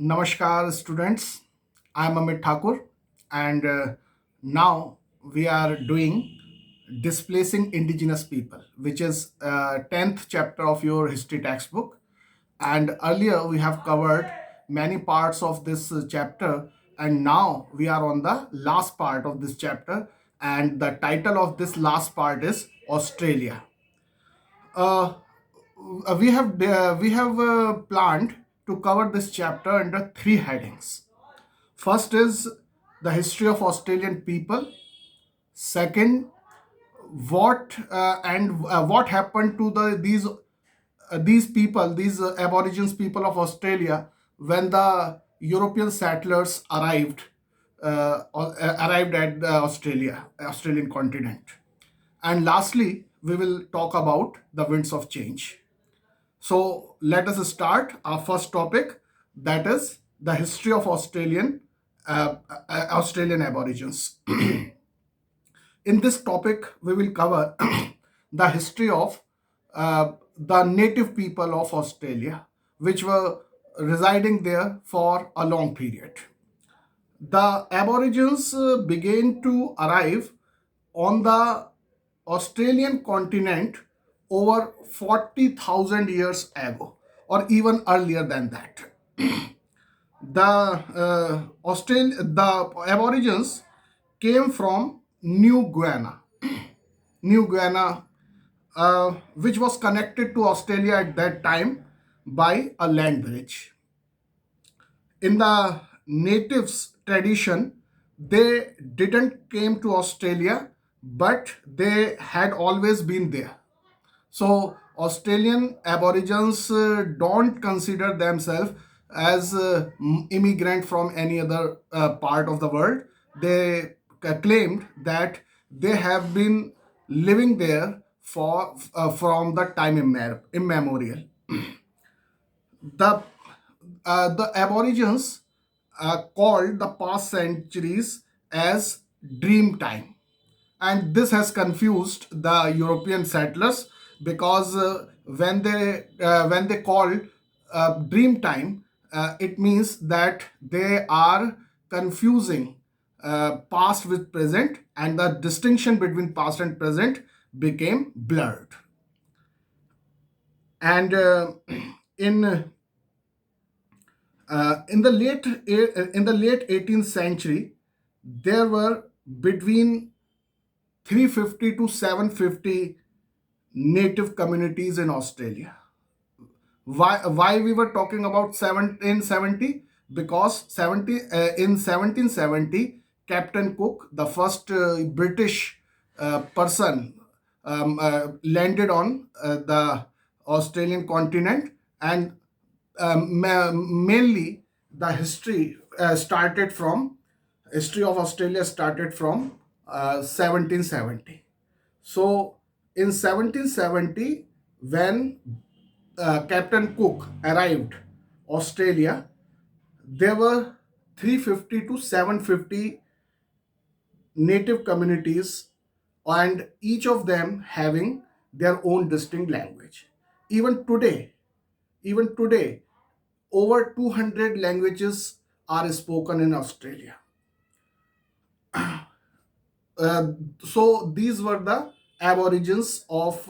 Namaskar, students. I am Amit Thakur, and now we are doing Displacing Indigenous People, which is 10th chapter of your history textbook. And earlier we have covered many parts of this chapter, and now we are on the last part of this chapter. And the title of this last part is Australia. Uh, we have planned to cover this chapter under three headings. First is the history of Australian people. Second, what happened to these people, these Aborigines people of Australia, when the European settlers arrived at the Australian continent. And lastly, we will talk about the winds of change. So let us start our first topic, that is the history of Australian Aborigines. In this topic, we will cover the history of the native people of Australia, which were residing there for a long period. The Aborigines began to arrive on the Australian continent over 40,000 years ago, or even earlier than that. The Aborigines came from New Guinea, which was connected to Australia at that time by a land bridge. In the natives tradition, they didn't came to Australia, but they had always been there. So Australian Aborigines don't consider themselves as immigrant from any other part of the world. They claimed that they have been living there for from the time immemorial. The Aborigines called the past centuries as dream time, and this has confused the European settlers because when they call dream time, it means that they are confusing past with present, and the distinction between past and present became blurred. And in in the late 18th century, there were between 350 to 750 native communities in Australia. Why we were talking about 1770? Because 1770, Captain Cook, the first British person, landed on the Australian continent, and mainly the history of Australia started from 1770. So in 1770, when Captain Cook arrived Australia, there were 350 to 750 native communities, and each of them having their own distinct language. Even today, even today, over 200 languages are spoken in Australia. Uh, so these were the Aborigines of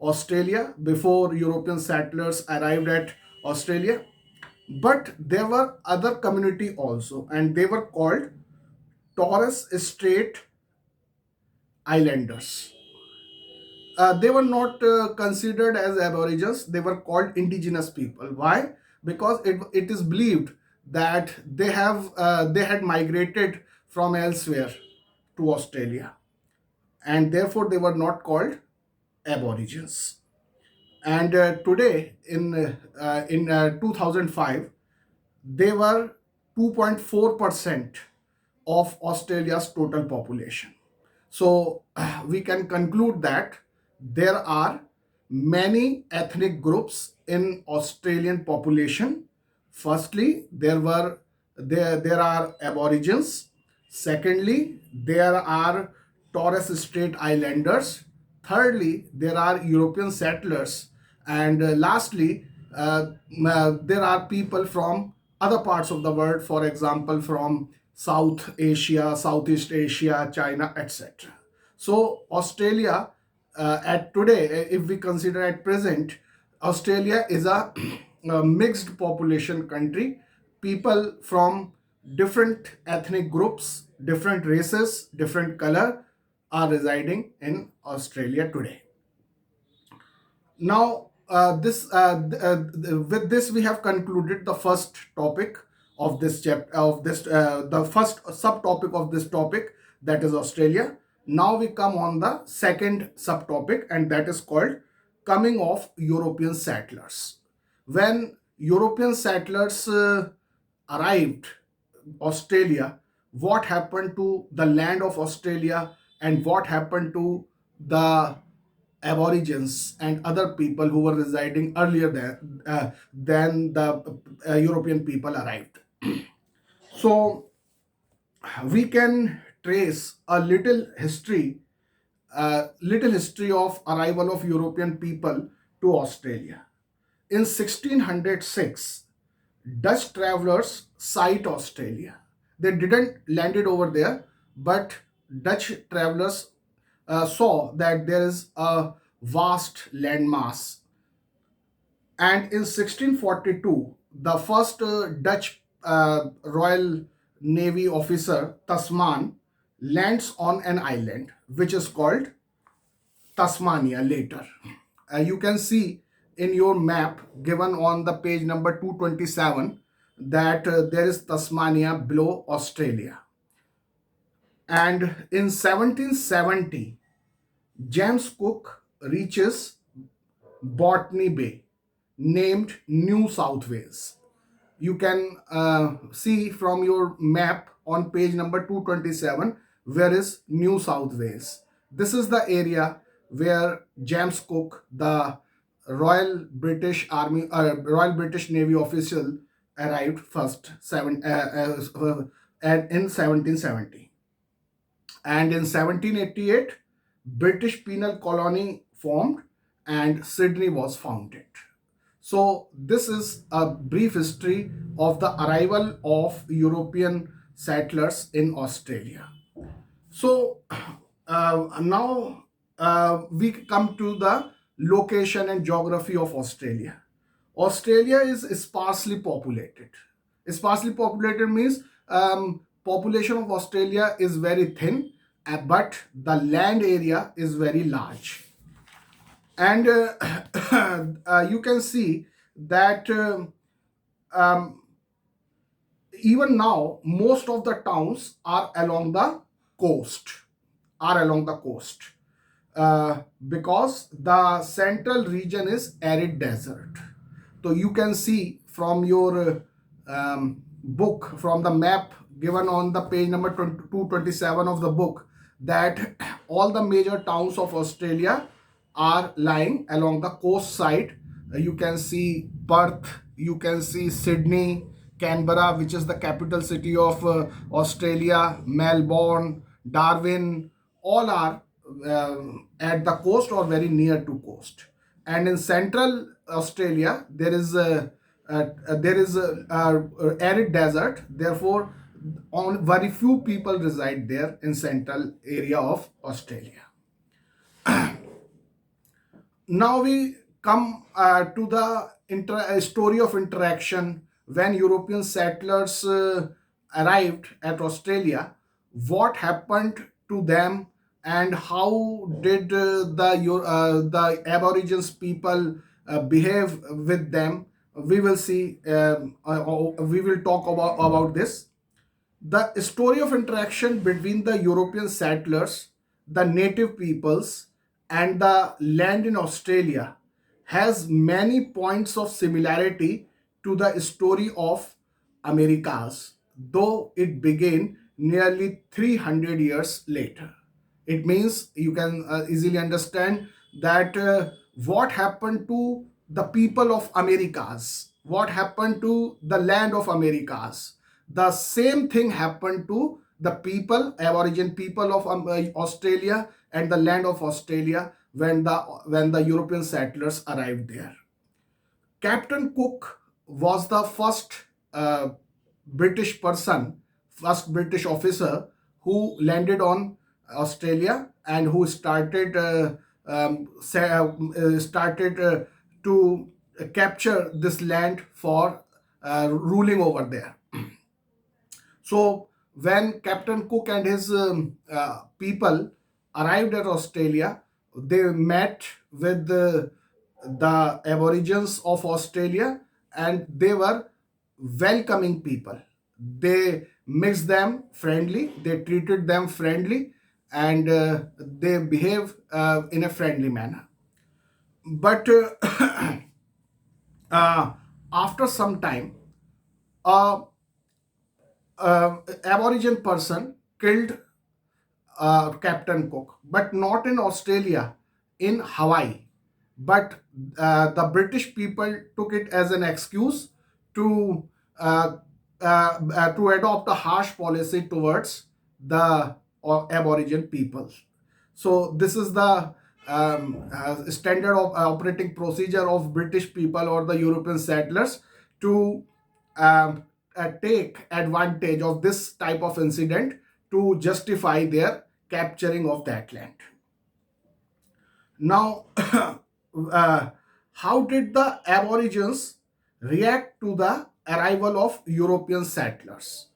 Australia before European settlers arrived at Australia. But there were other community also, and they were called Torres Strait Islanders. They were not considered as Aborigines; they were called Indigenous people. Why? Because it is believed that they had migrated from elsewhere to Australia, and therefore they were not called Aborigines. And today, in 2005, they were 2.4% of Australia's total population. So we can conclude that there are many ethnic groups in Australian population. Firstly, there are Aborigines. Secondly, there are Torres Strait Islanders. Thirdly, there are European settlers, and lastly, there are people from other parts of the world, for example, from South Asia, Southeast Asia, China, etc. So Australia, at today, if we consider at present, Australia is a mixed population country. People from different ethnic groups, different races, different color are residing in Australia today. Now, with this, we have concluded the first topic of this chapter, of this the first subtopic of this topic, that is Australia. Now we come on the second subtopic, and that is called coming of European settlers. When European settlers arrived Australia, what happened to the land of Australia, and what happened to the Aborigines and other people who were residing earlier than the European people arrived. So we can trace a little history of arrival of European people to Australia. In 1606, Dutch travelers sight Australia. They didn't land it over there, but Dutch travelers saw that there is a vast landmass. And in 1642, the first Dutch Royal Navy officer, Tasman, lands on an island which is called Tasmania later. You can see in your map given on the page number 227 that there is Tasmania below Australia. And in 1770, James Cook reaches Botany Bay, named New South Wales. You can see from your map on page number 227 where is New South Wales. This is the area where James Cook, the Royal British Navy official, arrived first in 1770. And in 1788, British penal colony formed and Sydney was founded. So this is a brief history of the arrival of European settlers in Australia. So now we come to the location and geography of Australia. Australia is sparsely populated. Sparsely populated means population of Australia is very thin, but the land area is very large. And you can see that even now most of the towns are along the coast, because the central region is arid desert. So you can see from your book, from the map given on the page number 227 of the book, that all the major towns of Australia are lying along the coast side. You can see Perth, you can see Sydney, Canberra, which is the capital city of Australia, Melbourne, Darwin, all are at the coast or very near to coast. And in central Australia, there is a arid desert. Therefore, very few people reside there in central area of Australia. Now we come to the story of interaction when European settlers arrived at Australia. What happened to them, and how did the Aborigines people behave with them? We will see. We will talk about this. The story of interaction between the European settlers, the native peoples, and the land in Australia has many points of similarity to the story of Americas, though it began nearly 300 years later. It means you can easily understand that what happened to the people of Americas, what happened to the land of Americas. The same thing happened to the people, Aboriginal people of Australia and the land of Australia when the European settlers arrived there. Captain Cook was the first uh, British person, first British officer who landed on Australia and who started started to capture this land for ruling over there. So when Captain Cook and his people arrived at Australia, they met with the Aborigines of Australia, and they were welcoming people. They mixed them friendly, they treated them friendly, and they behave in a friendly manner. But uh, after some time, a Aborigine person killed Captain Cook, but not in Australia, in Hawaii. But the British people took it as an excuse to to adopt a harsh policy towards the Aboriginal people. So this is the standard of operating procedure of British people or the European settlers to take advantage of this type of incident to justify their capturing of that land. Now, how did the Aborigines react to the arrival of European settlers?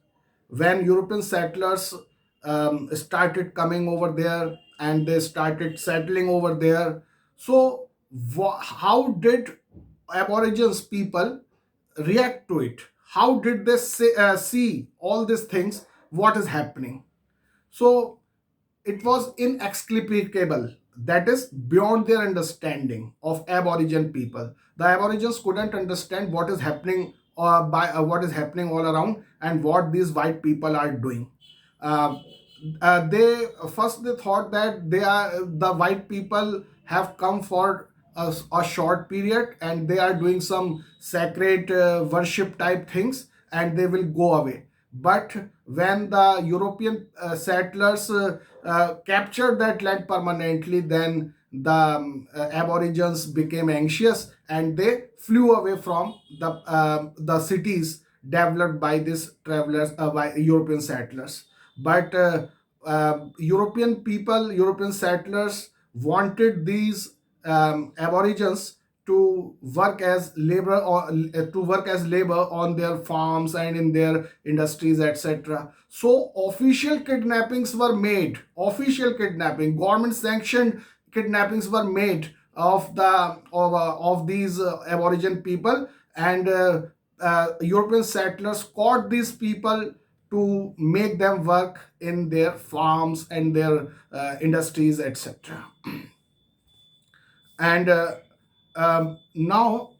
When European settlers started coming over there and they started settling over there, so how did Aborigines people react to it? How did they see all these things? What is happening? So it was inexplicable, that is beyond their understanding of Aboriginal people. The Aborigines couldn't understand what is happening what is happening all around and what these white people are doing. uh, they first they thought that the white people have come for a short period and they are doing some sacred worship type things and they will go away. But when the European settlers captured that land permanently, then the Aborigines became anxious and they flew away from the cities developed by these travelers, by European settlers. But European settlers wanted these Aborigines to work as labor or to work as labor on their farms and in their industries, etc. So official kidnappings were made. Official kidnapping, government sanctioned kidnappings were made of these Aboriginal people, and European settlers caught these people to make them work in their farms and their industries, etc. And now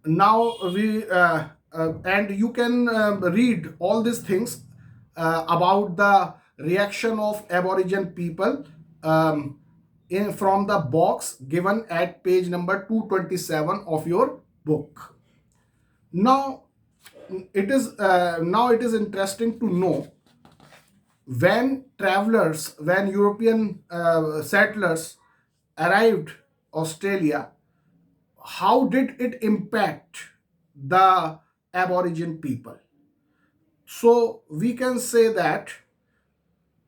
now we and you can read all these things about the reaction of Aboriginal people from the box given at page number 227 of your book. Now it is interesting to know, when European settlers arrived Australia, how did it impact the Aboriginal people? So we can say that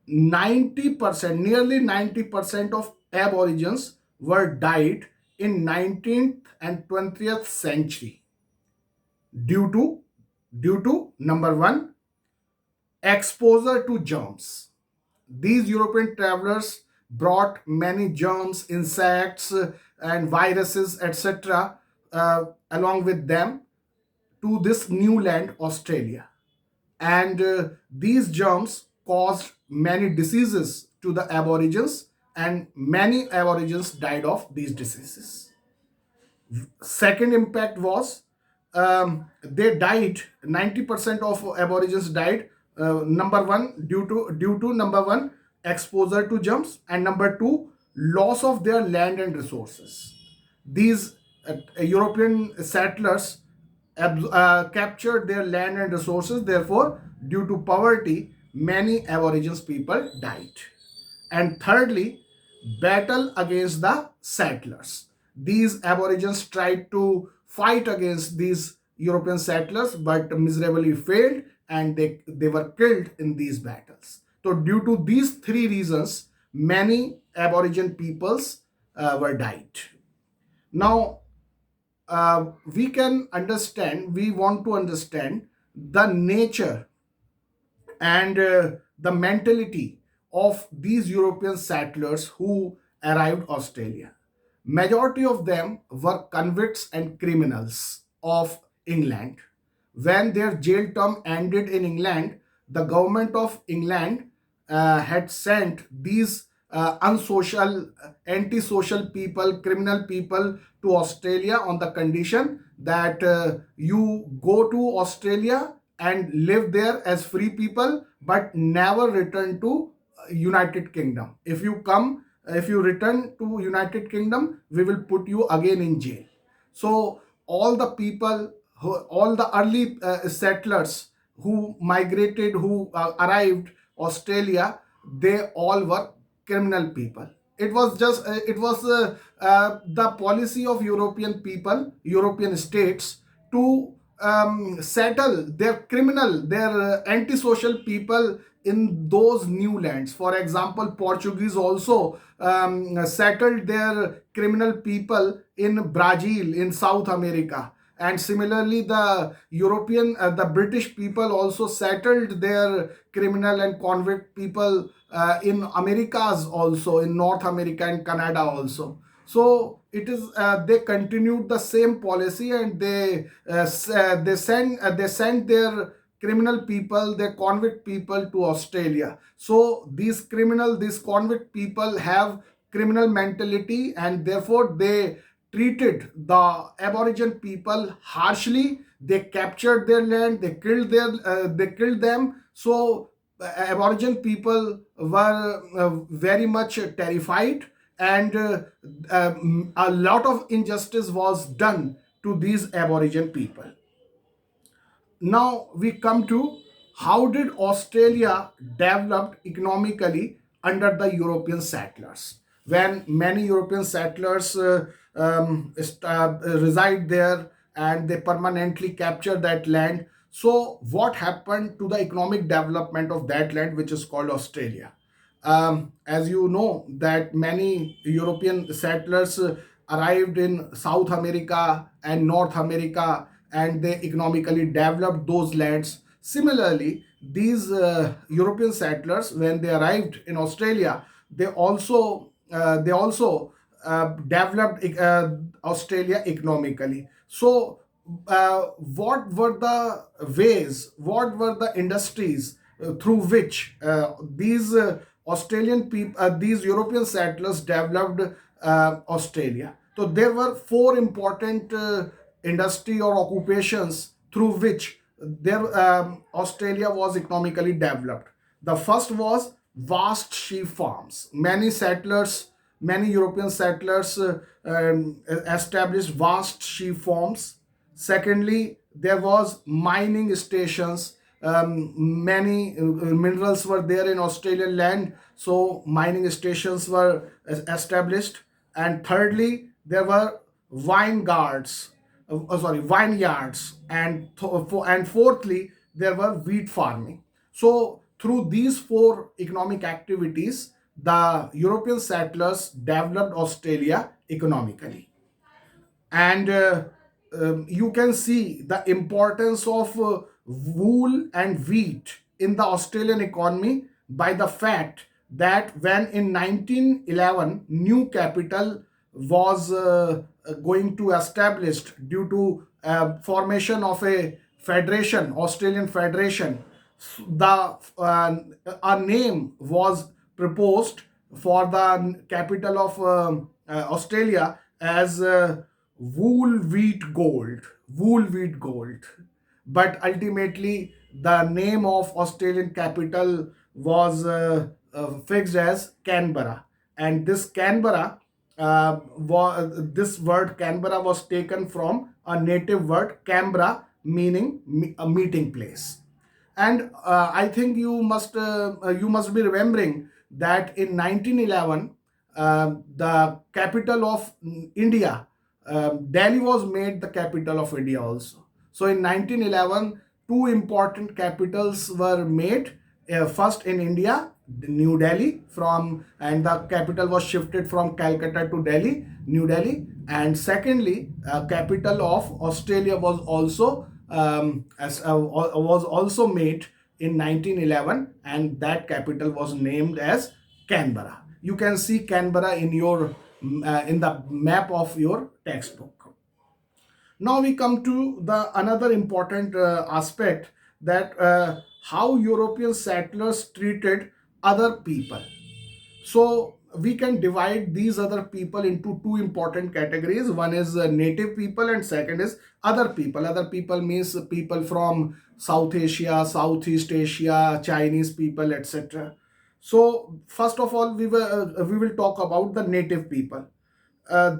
90%, nearly 90% of Aborigines were died in 19th and 20th century due to number one, exposure to germs. These European travelers brought many germs, insects, and viruses, etc., along with them to this new land, Australia. And these germs caused many diseases to the Aborigines, and many Aborigines died of these diseases. Second impact was they died. 90% of Aborigines died. Number one, due to number one, exposure to germs, and number two, loss of their land and resources. These European settlers captured their land and resources. Therefore, due to poverty, many Aborigines people died. And thirdly, battle against the settlers. These Aborigines tried to fight against these European settlers, but miserably failed, and they were killed in these battles. So due to these three reasons, many Aboriginal peoples were died. Now, we want to understand the nature and the mentality of these European settlers who arrived Australia. Majority of them were convicts and criminals of England. When their jail term ended in England, the government of England had sent these unsocial, antisocial people, criminal people to Australia on the condition that you go to Australia and live there as free people, but never return to United Kingdom. If you return to United Kingdom, we will put you again in jail. So all the people, all the early settlers who migrated, who arrived Australia, they all were criminal people. It was the policy of European people, European states, to settle their antisocial people in those new lands. For example, Portuguese also settled their criminal people in Brazil, in South America. And similarly, the British people also settled their criminal and convict people in Americas, also in North America and Canada also. So it is they continued the same policy, and they sent their criminal people, their convict people to Australia. So these convict people have criminal mentality, and therefore they treated the Aboriginal people harshly. They captured their land, they killed them. So Aboriginal people were very much terrified, and a lot of injustice was done to these Aboriginal people. Now we come to how did Australia develop economically under the European settlers. When many European settlers reside there and they permanently capture that land, so what happened to the economic development of that land, which is called Australia? As you know, that many European settlers arrived in South America and North America, and they economically developed those lands. Similarly, these European settlers, when they arrived in Australia, they also developed Australia economically. So, what were the ways? What were the industries through which these European settlers developed Australia? So there were four important industry or occupations through which Australia was economically developed. The first was vast sheep farms. Many European settlers established vast sheep farms. Secondly, there was mining stations. Many minerals were there in Australian land, so mining stations were established. And thirdly, there were vineyards, and fourthly, there were wheat farming. So through these four economic activities, the European settlers developed Australia economically. And you can see the importance of wool and wheat in the Australian economy by the fact that when in 1911 new capital was going to established due to formation of a federation, Australian federation, the a name was proposed for the capital of Australia as wool wheat gold. But ultimately the name of Australian capital was fixed as Canberra, and this word Canberra was taken from a native word Canberra, meaning a meeting place. And I think you must be remembering that in 1911 the capital of India, Delhi was made the capital of India also. So in 1911, two important capitals were made. First in India, New Delhi, and the capital was shifted from Calcutta to Delhi, New Delhi. And secondly, capital of Australia was also was also made in 1911, and that capital was named as Canberra. You can see Canberra in your in the map of your textbook. Now we come to the another important aspect, that how European settlers treated other people. So we can divide these other people into two important categories. One is native people and second is other people. Other people means people from South Asia, Southeast Asia, Chinese people, etc. So first of all, we will talk about the native people.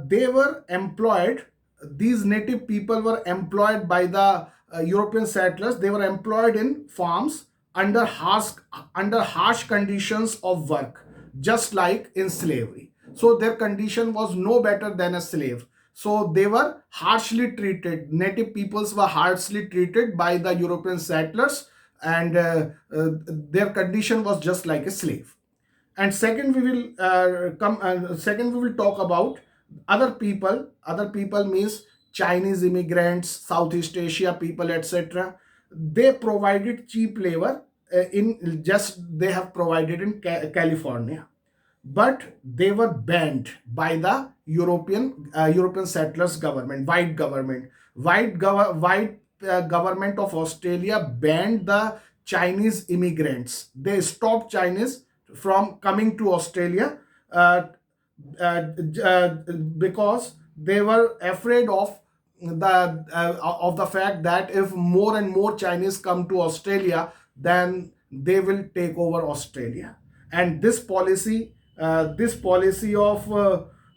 They were employed, these native people were employed by the European settlers. They were employed in farms under harsh conditions of work, just like in slavery. So their condition was no better than a slave. So they were harshly treated. Native peoples were harshly treated by the European settlers, and their condition was just like a slave. And second, we will talk about other people means Chinese immigrants, Southeast Asia people, etc. They provided cheap labor, in just they have provided in California, but they were banned by the European settlers government, white government of Australia banned the Chinese immigrants. They stopped Chinese from coming to Australia, uh, uh, uh, because they were afraid of the fact that if more and more Chinese come to Australia, then they will take over Australia. And this policy of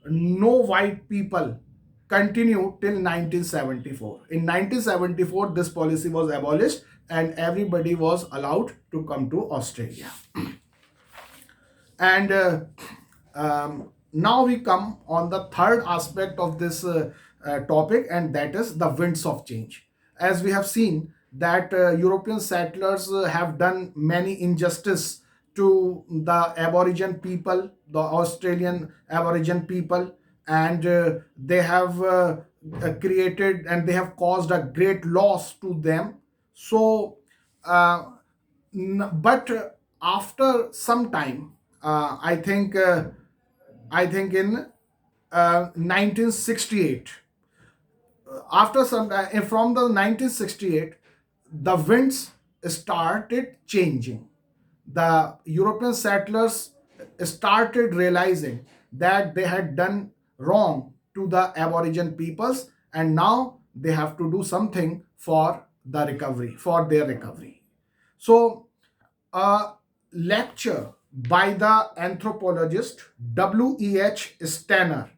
no white people continued till 1974. In 1974, this policy was abolished and everybody was allowed to come to Australia. And now we come on the third aspect of this topic, and that is the winds of change. As we have seen that European settlers have done many injustice to the Aboriginal people, the Australian Aboriginal people, and they have created and they have caused a great loss to them. So, but after some time, I think in 1968, after some from the 1968, the winds started changing. The European settlers started realizing that they had done wrong to the Aboriginal peoples, and now they have to do something for the recovery, for their recovery. So a lecture by the anthropologist W.E.H. Stanner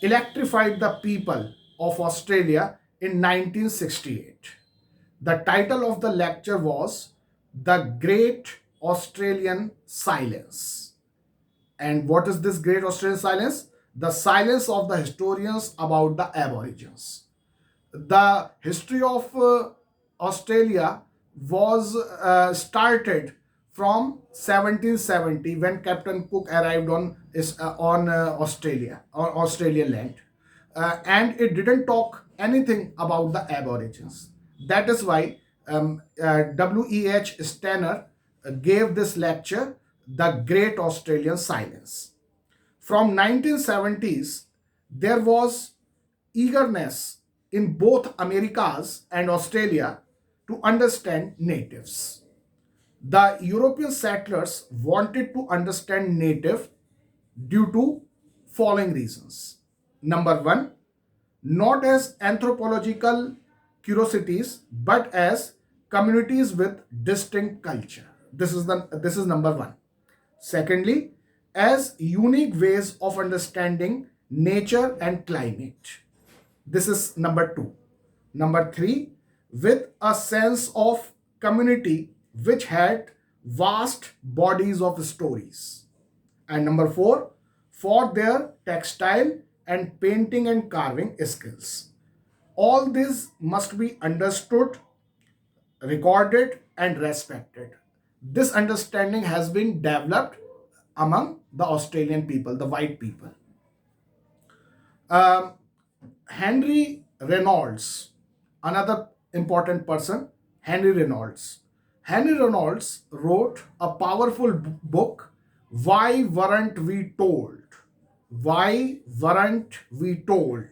electrified the people of Australia in 1968. The title of the lecture was The Great Australian Silence. And what is this Great Australian Silence? The silence of the historians about the Aborigines. The history of Australia was started from 1770, when Captain Cook arrived on Australia, or Australian land, and it didn't talk anything about the Aborigines. That is why W.E.H. Stanner gave this lecture, The Great Australian Silence. From 1970s, there was eagerness in both Americas and Australia to understand natives. The European settlers wanted to understand native due to following reasons. Number one, not as anthropological curiosities, but as communities with distinct culture. This is number one. Secondly, as unique ways of understanding nature and climate. This is number two. Number three, with a sense of community which had vast bodies of stories. And number four, for their textile and painting and carving skills. All this must be understood, recorded, and respected. This understanding has been developed among the Australian people, the white people. Um, Henry Reynolds, another important person, Henry Reynolds. Henry Reynolds wrote a powerful book, Why Weren't We Told? Why Weren't We Told?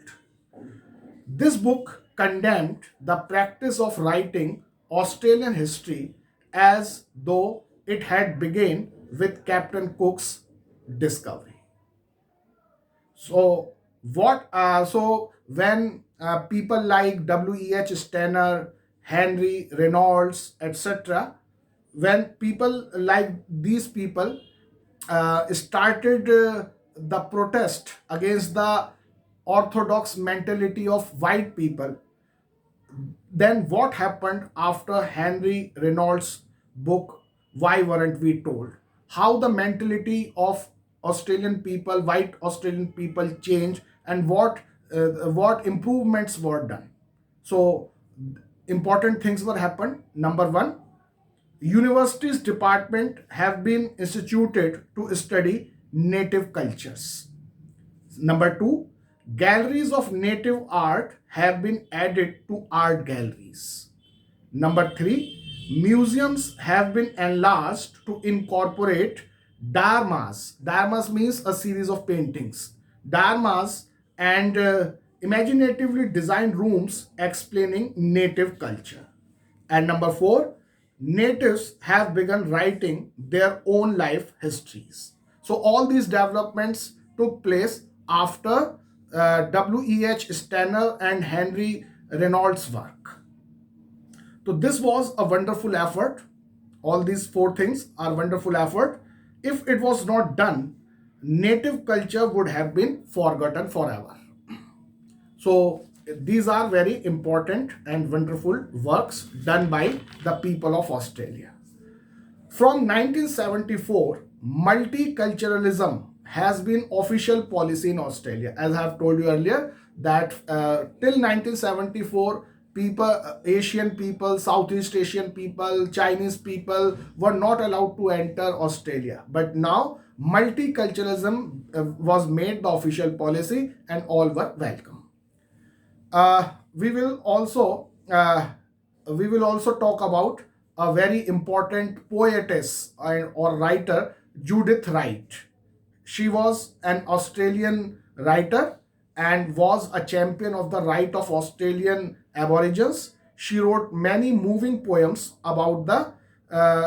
This book condemned the practice of writing Australian history as though it had begun with Captain Cook's discovery. So when people like W.E.H. Stanner, Henry Reynolds, etc., when people like these people started the protest against the orthodox mentality of white people, then what happened after Henry Reynolds' book, Why Weren't We Told? How the mentality of Australian people, white Australian people changed, and what improvements were done. So important things were happened. Number one, universities department have been instituted to study native cultures. Number two, galleries of native art have been added to art galleries. Number three, museums have been enlarged to incorporate dharmas. Dharmas means a series of paintings. Dharmas and imaginatively designed rooms explaining native culture. And number four, natives have begun writing their own life histories. So all these developments took place after W.E.H. Stanner and Henry Reynolds' work. So this was a wonderful effort. All these four things are wonderful effort. If it was not done, native culture would have been forgotten forever. So these are very important and wonderful works done by the people of Australia. From 1974, multiculturalism has been official policy in Australia. As I have told you earlier, that till 1974, people, Asian people, Southeast Asian people, Chinese people were not allowed to enter Australia. But now, multiculturalism was made the official policy, and all were welcome. Uh, we will also uh, we will also talk about a very important poetess or writer, Judith Wright. She was an Australian writer and was a champion of the right of Australian Aborigines. She wrote many moving poems about the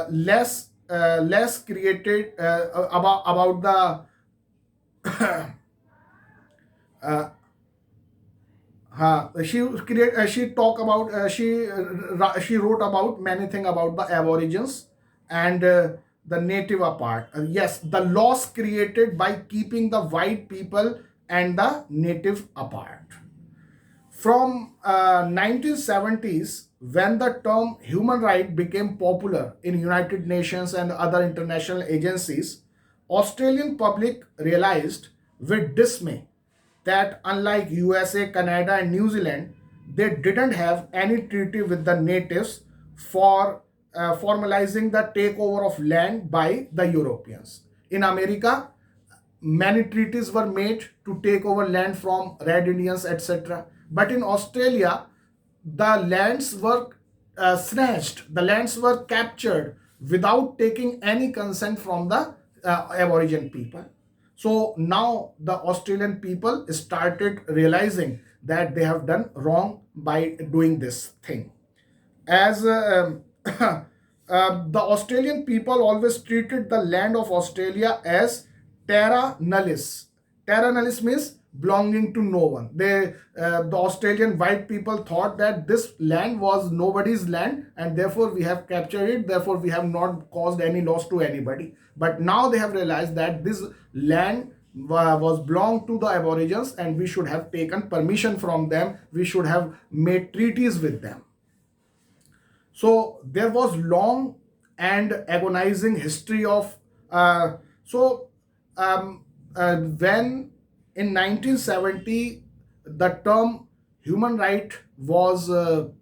less created about the she talk about she wrote about many things about the Aborigines and the native apart. Yes, the loss created by keeping the white people and the native apart. From 1970s, when the term human right became popular in United Nations and other international agencies, Australian public realized with dismay that unlike USA, Canada, and New Zealand, they didn't have any treaty with the natives for formalizing the takeover of land by the Europeans. In America, many treaties were made to take over land from Red Indians, etc. But in Australia, the lands were snatched, the lands were captured without taking any consent from the Aboriginal people. So now the Australian people started realizing that they have done wrong by doing this thing. As the Australian people always treated the land of Australia as terra nullius. Terra nullius means belonging to no one. The Australian white people thought that this land was nobody's land, and therefore we have captured it. Therefore, we have not caused any loss to anybody. But now they have realized that this land was belonged to the Aborigines, and we should have taken permission from them. We should have made treaties with them. So there was long and agonizing history of when in 1970 the term human right was the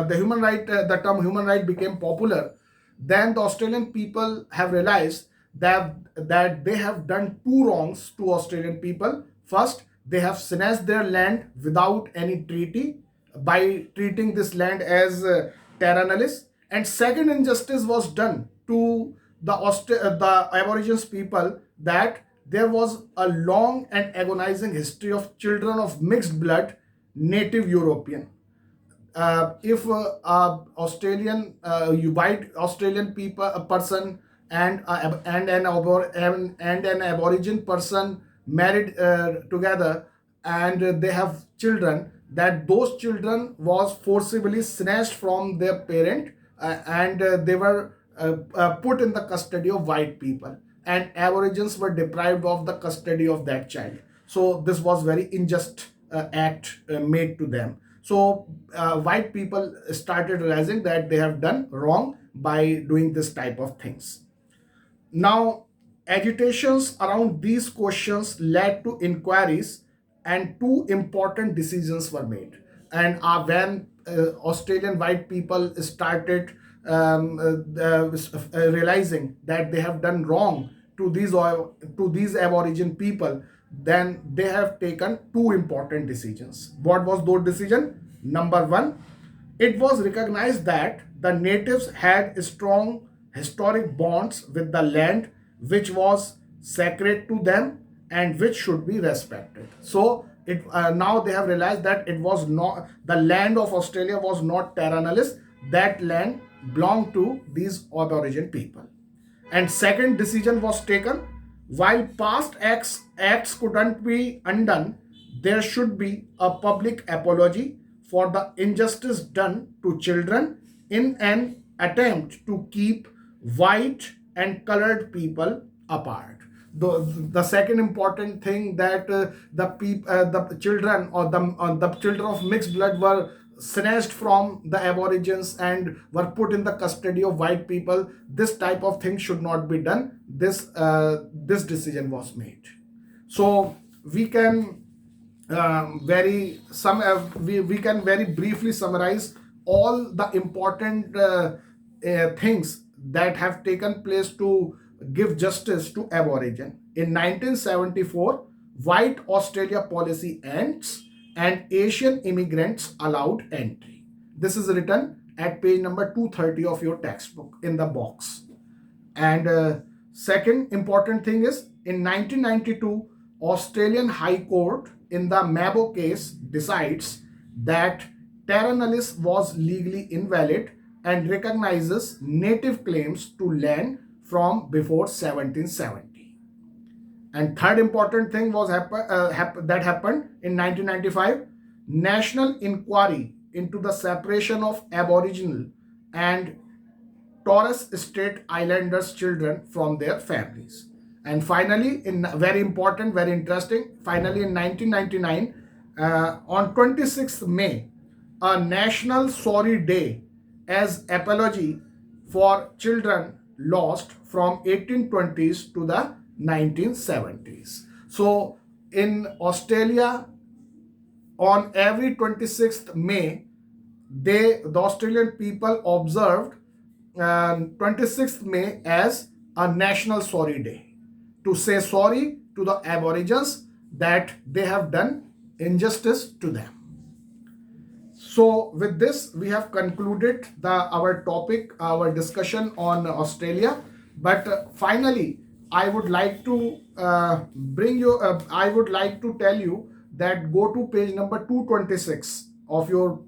human right the term human right became popular, then the Australian people have realized that they have done two wrongs to Australian people. First, they have snatched their land without any treaty by treating this land as terra nullius, and second injustice was done to the Aborigines people, that there was a long and agonizing history of children of mixed blood native European. If Australian white Australian people a person and an Aborigine person married together, and they have children, that those children was forcibly snatched from their parent, and they were put in the custody of white people, and Aborigines were deprived of the custody of that child. So this was very unjust act made to them. So white people started realizing that they have done wrong by doing this type of things. Now, agitations around these questions led to inquiries, and two important decisions were made. And when Australian white people started realizing that they have done wrong to these Aborigine people, then they have taken two important decisions. What was those decision? Number one, it was recognized that the natives had strong historic bonds with the land, which was sacred to them and which should be respected. So now they have realized that it was not the land of Australia was not terra nullius. That land belonged to these Aborigine people. And second decision was taken, while past acts couldn't be undone, there should be a public apology for the injustice done to children in an attempt to keep white and colored people apart. The second important thing, that the children or the children of mixed blood were snatched from the Aborigines and were put in the custody of white people. This type of thing should not be done. This decision was made. So we can we can very briefly summarize all the important things that have taken place to give justice to Aborigine. In 1974, White Australia policy ends and Asian immigrants allowed entry. This is written at page number 230 of your textbook in the box. And second important thing is, in 1992, Australian High Court in the Mabo case decides that terra nullius was legally invalid and recognizes native claims to land from before 1770. And third important thing was that happened in 1995, national inquiry into the separation of Aboriginal and Torres Strait Islanders children from their families. And finally, in very important, very interesting, finally in 1999, on 26th May, a national sorry day as apology for children lost from 1820s to the 1970s. So in Australia, on every 26th May, the Australian people observed 26th May as a national sorry day, to say sorry to the Aborigines that they have done injustice to them. So with this, we have concluded our topic, our discussion on Australia. But finally, I would like to I would like to tell you that go to page number 226 of your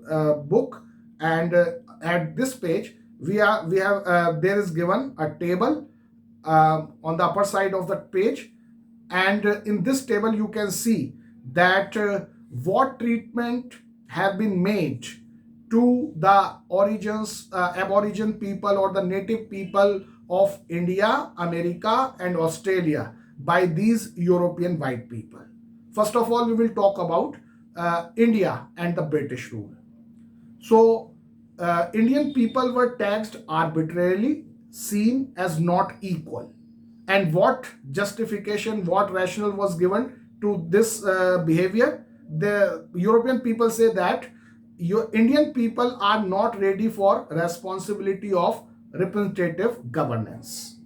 book, and at this page we have there is given a table on the upper side of the page, and in this table you can see that what treatment have been made to the Aborigine people or the native people of India, America and Australia by these European white people. First of all, we will talk about India and the British rule. So Indian people were taxed arbitrarily, seen as not equal. And what justification, what rationale was given to this behavior? the European people say that your Indian people are not ready for responsibility of representative governance.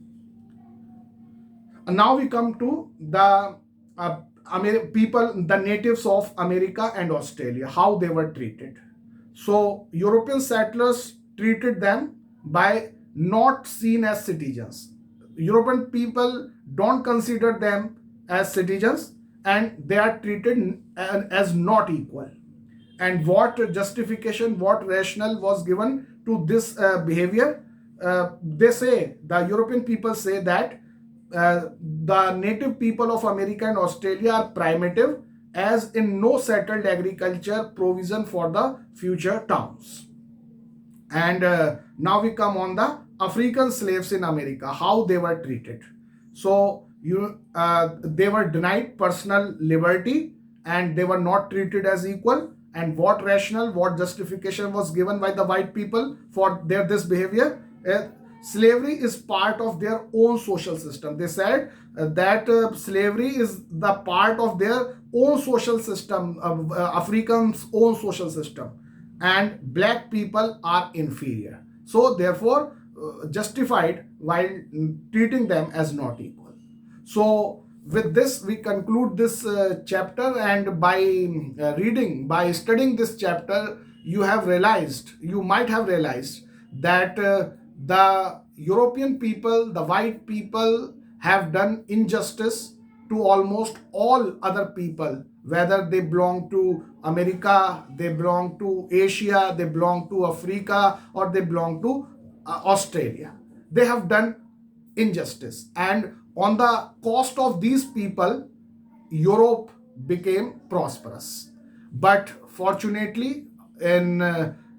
And now we come to the people, the natives of America and Australia, how they were treated. So European settlers treated them by not seen as citizens. European people don't consider them as citizens, and they are treated as not equal. And what justification, what rationale was given to this behavior? They say, the European people say that the native people of America and Australia are primitive, as in no settled agriculture provision for the future towns. And now we come on the African slaves in America, how they were treated. So they were denied personal liberty, and they were not treated as equal. And what rationale, what justification was given by the white people for their this behavior? Slavery is part of their own social system. They said that slavery is the part of their own social system, Africans' own social system, and black people are inferior. So therefore, justified while treating them as not equal. So with this, we conclude this chapter, and by by studying this chapter, you might have realized that the European people, the white people, have done injustice to almost all other people, whether they belong to America, they belong to Asia, they belong to Africa, or they belong to Australia. They have done injustice, and on the cost of these people, Europe became prosperous. But fortunately, in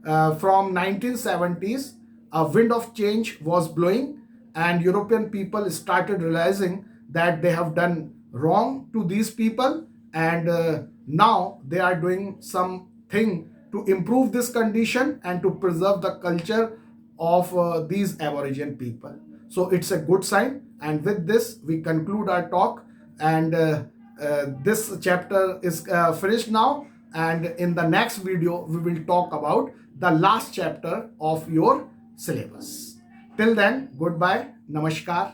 from 1970s, a wind of change was blowing, and European people started realizing that they have done wrong to these people, and now they are doing something to improve this condition and to preserve the culture of these Aboriginal people. So it's a good sign. And with this, we conclude our talk. And this chapter is finished now. And in the next video, we will talk about the last chapter of your syllabus. Till then, goodbye, namaskar.